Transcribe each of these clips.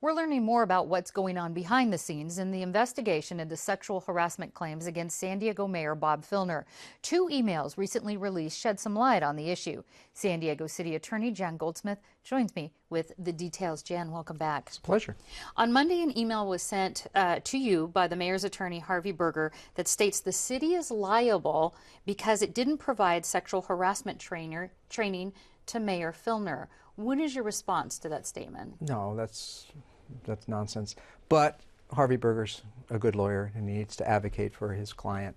We're learning more about what's going on behind the scenes in the investigation into sexual harassment claims against San Diego Mayor Bob FILNER. 2 emails recently released shed some light on the issue. San Diego City Attorney Jan Goldsmith joins me with the details. Jan, welcome back. It's a pleasure. On Monday, an email was sent to you by the mayor's attorney, Harvey Berger, that states the city is liable because it didn't provide sexual harassment training to Mayor FILNER. What is your response to that statement? No, that's nonsense. But Harvey Berger's a good lawyer and he needs to advocate for his client.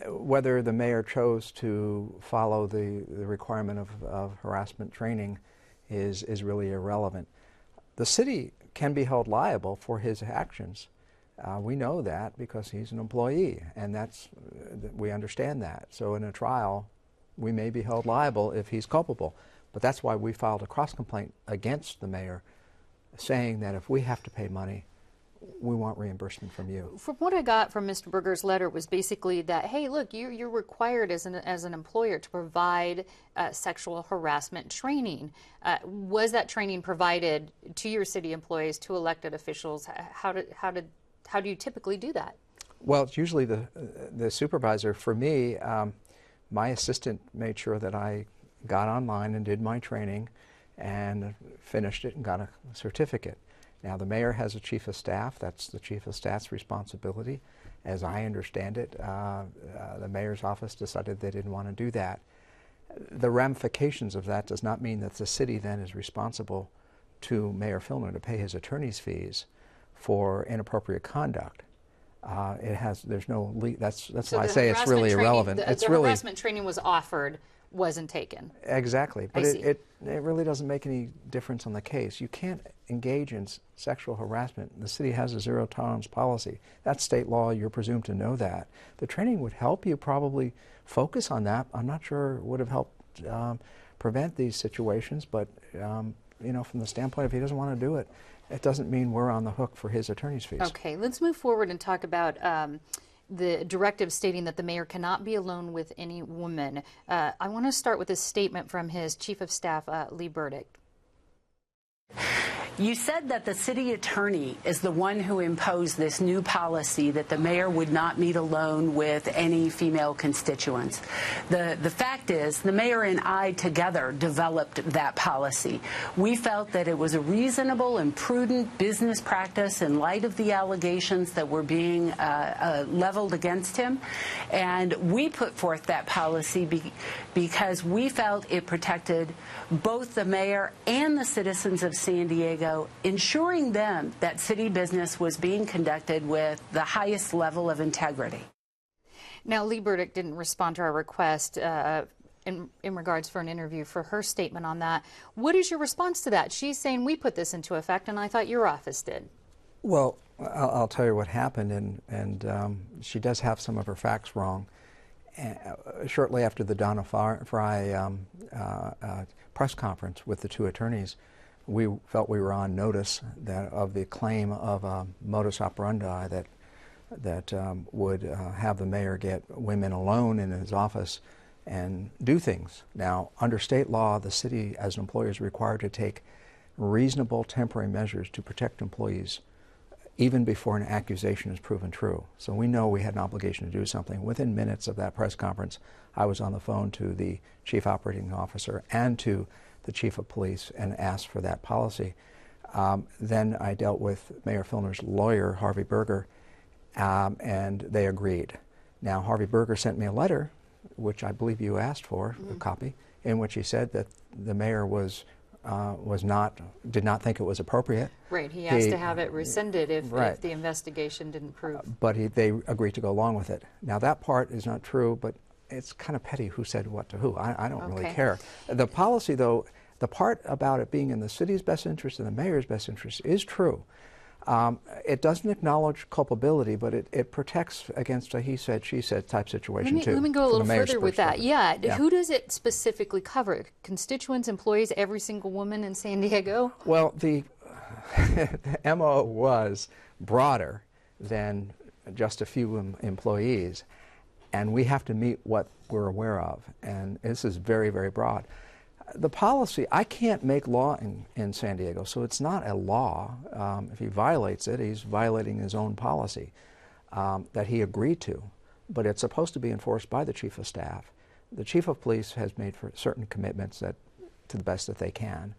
Whether the mayor chose to follow the requirement of harassment training is really irrelevant. The city can be held liable for his actions. We know that because he's an employee, and we understand that. So in a trial, we may be held liable if he's culpable. But that's why we filed a cross-complaint against the mayor, saying that if we have to pay money, we want reimbursement from you. From what I got from Mr. Berger's letter was basically that, hey, look, you're required as an employer to provide sexual harassment training. Was that training provided to your city employees, to elected officials? How do you typically do that? Well, it's usually the supervisor. For me, my assistant made sure that I got online and did my training and finished it and got a certificate. Now, the mayor has a chief of staff. That's the chief of staff's responsibility. As I understand it, the mayor's office decided they didn't want to do that. The ramifications of that does not mean that the city then is responsible to Mayor FILNER to pay his attorney's fees for inappropriate conduct. There's no, that's so why I say it's really irrelevant. The harassment training was offered, wasn't taken. Exactly, but it really doesn't make any difference on the case. You can't engage in sexual harassment. The city has a zero-tolerance policy. That's state law. You're presumed to know that. The training would help you probably focus on that. I'm not sure it would have helped prevent these situations, but you know, from the standpoint if he doesn't want to do it, it doesn't mean we're on the hook for his attorney's fees. Okay, let's move forward and talk about the directive stating that the mayor cannot be alone with any woman. I want to start with a statement from his chief of staff, Lee Burdick. You said that the city attorney is the one who imposed this new policy that the mayor would not meet alone with any female constituents. The fact is, the mayor and I together developed that policy. We felt that it was a reasonable and prudent business practice in light of the allegations that were being leveled against him. And we put forth that policy because we felt it protected both the mayor and the citizens of San Diego, ensuring them that city business was being conducted with the highest level of integrity. Now, Lee Burdick didn't respond to our request in regards for an interview for her statement on that. What is your response to that? She's saying we put this into effect, and I thought your office did. Well, I'll tell you what happened, and she does have some of her facts wrong. Shortly after the Donna Fry press conference with the 2 attorneys, we felt we were on notice of the claim of a modus operandi that would have the mayor get women alone in his office and do things. Now, under state law, the city as an employer is required to take reasonable temporary measures to protect employees even before an accusation is proven true. So we know we had an obligation to do something. Within minutes of that press conference, I was on the phone to the chief operating officer and to the chief of police and asked for that policy. Then I dealt with Mayor FILNER's lawyer, Harvey Berger, and they agreed. Now, Harvey Berger sent me a letter, which I believe you asked for, a copy, in which he said that the mayor did not think it was appropriate. Right, he asked to have it rescinded if the investigation didn't prove. But they agreed to go along with it. Now, that part is not true, but it's kind of petty who said what to who. I don't really care. The policy, though, the part about it being in the city's best interest and the mayor's best interest is true. It doesn't acknowledge culpability, but it protects against a he said, she said type situation, too. Let me go a little further with that. Yeah. Who does it specifically cover? Constituents, employees, every single woman in San Diego? Well, the MO was broader than just a few employees, and we have to meet what we're aware of, and this is very, very broad. The policy, I can't make law in San Diego, so it's not a law. If he violates it, he's violating his own policy that he agreed to. But it's supposed to be enforced by the chief of staff. The chief of police has made for certain commitments that, to the best that they can.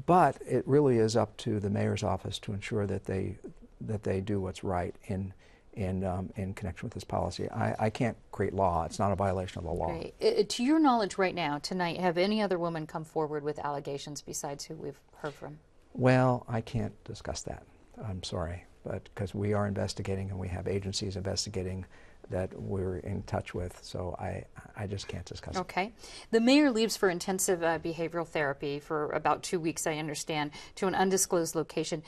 But it really is up to the mayor's office to ensure that they do what's right in connection with this policy. I can't create law. It's not a violation of the law. Okay. To your knowledge right now, tonight, have any other women come forward with allegations besides who we've heard from? Well, I can't discuss that. I'm sorry, but because we are investigating and we have agencies investigating that we're in touch with, so I just can't discuss it. Okay. The mayor leaves for intensive behavioral therapy for about 2 weeks, I understand, to an undisclosed location.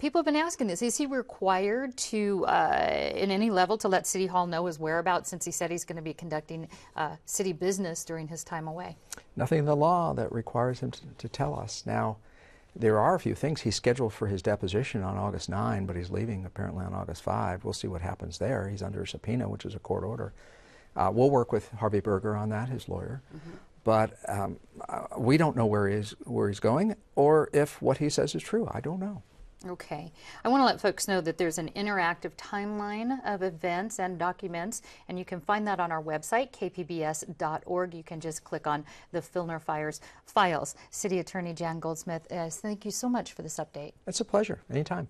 People have been asking this. Is he required to, in any level, to let City Hall know his whereabouts, since he said he's going to be conducting city business during his time away? Nothing in the law that requires him to tell us. Now, there are a few things. He's scheduled for his deposition on August 9, but he's leaving apparently on August 5. We'll see what happens there. He's under a subpoena, which is a court order. We'll work with Harvey Berger on that, his lawyer. Mm-hmm. But we don't know where he's going or if what he says is true. I don't know. Okay. I want to let folks know that there's an interactive timeline of events and documents, and you can find that on our website, kpbs.org. You can just click on the FILNER files. City Attorney Jan Goldsmith, thank you so much for this update. It's a pleasure. Anytime.